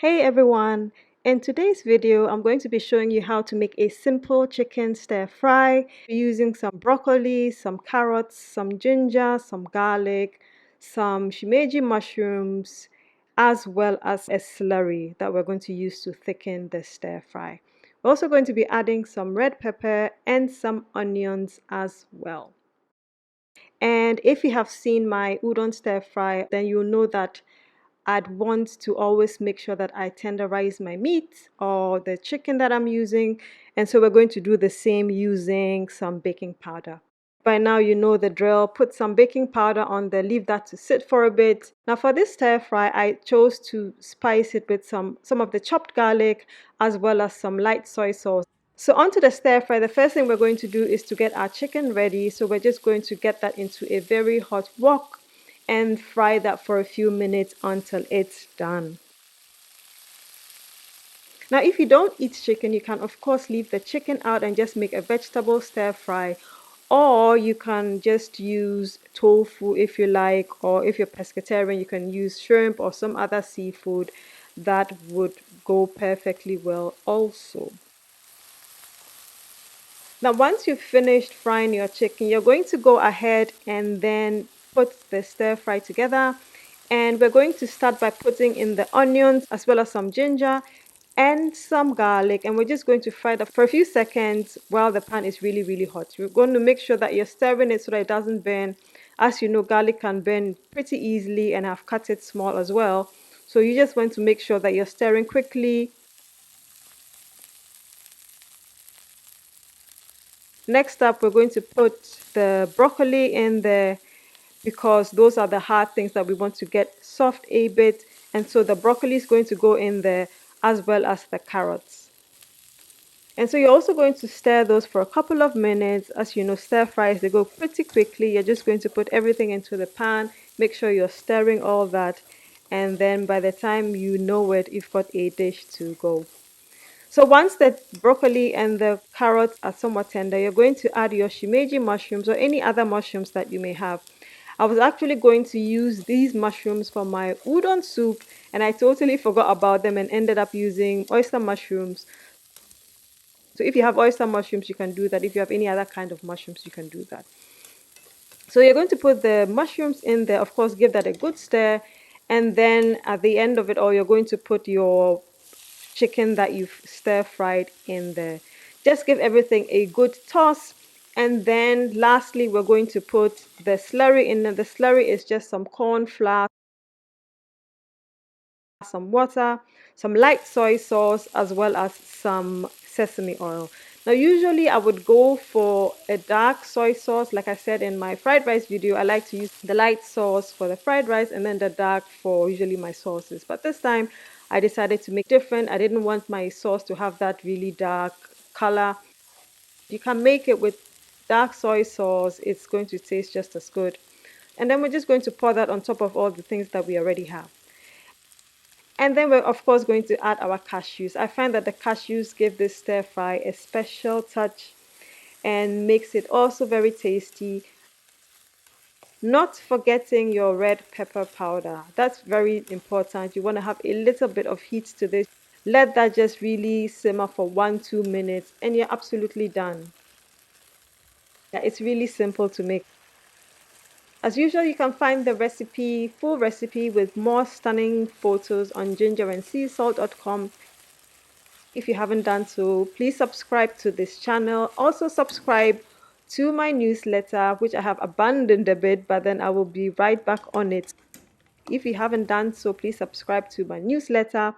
Hey everyone! In today's video, I'm going to be showing you how to make a simple chicken stir fry using some broccoli, some carrots, some ginger, some garlic, some shimeji mushrooms, as well as a celery that we're going to use to thicken the stir fry. We're also going to be adding some red pepper and some onions as well. And if you have seen my udon stir fry, then you'll know that I'd want to always make sure that I tenderize my meat or the chicken that I'm using. And so we're going to do the same using some baking powder. By now you know the drill. Put some baking powder on there, leave that to sit for a bit. Now for this stir fry, I chose to spice it with some of the chopped garlic as well as some light soy sauce. So onto the stir fry, the first thing we're going to do is to get our chicken ready. So we're just going to get that into a very hot wok and fry that for a few minutes until it's done. Now if you don't eat chicken, you can of course leave the chicken out and just make a vegetable stir fry, or you can just use tofu if you like, or if you're pescatarian you can use shrimp or some other seafood. That would go perfectly well also. Now once you've finished frying your chicken, you're going to go ahead and then put the stir fry together, and we're going to start by putting in the onions as well as some ginger and some garlic, and we're just going to fry that for a few seconds while the pan is really hot. You're going to make sure that you're stirring it so that it doesn't burn. As you know, garlic can burn pretty easily, and I've cut it small as well, so you just want to make sure that you're stirring quickly. Next up, we're going to put the broccoli in there because those are the hard things that we want to get soft a bit, and so the broccoli is going to go in there as well as the carrots. And so you're also going to stir those for a couple of minutes. As you know, stir fries, they go pretty quickly. You're just going to put everything into the pan, make sure you're stirring all that, and then by the time you know it, you've got a dish to go. So once the broccoli and the carrots are somewhat tender, you're going to add your shimeji mushrooms or any other mushrooms that you may have. I was actually going to use these mushrooms for my udon soup, and I totally forgot about them and ended up using oyster mushrooms. So if you have oyster mushrooms, you can do that. If you have any other kind of mushrooms, you can do that. So you're going to put the mushrooms in there, of course, give that a good stir, and then at the end of it all, you're going to put your chicken that you've stir fried in there. Just give everything a good toss, and then lastly we're going to put the slurry in there. The slurry is just some corn flour, some water, some light soy sauce, as well as some sesame oil. Now usually I would go for a dark soy sauce. Like I said in my fried rice video, I like to use the light sauce for the fried rice and then the dark for usually my sauces. But this time I decided to make different. I didn't want my sauce to have that really dark color. You can make it with dark soy sauce. It's going to taste just as good. And then we're just going to pour that on top of all the things that we already have. And then we're of course going to add our cashews. I find that the cashews give this stir fry a special touch and makes it also very tasty. Not forgetting your red pepper powder. That's very important. You want to have a little bit of heat to this. Let that just really simmer for 1-2 minutes and you're absolutely done. Yeah, it's really simple to make. As usual, you can find the recipe, full recipe with more stunning photos on gingerandseasalt.com. If you haven't done so, please subscribe to this channel. Also subscribe to my newsletter, which I have abandoned a bit, but then I will be right back on it. If you haven't done so, please subscribe to my newsletter.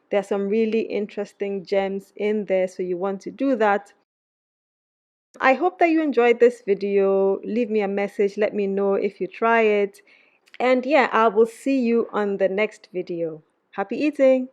There are some really interesting gems in there, so you want to do that. I hope that you enjoyed this video. Leave me a message, let me know if you try it. And yeah, I will see you on the next video. Happy eating!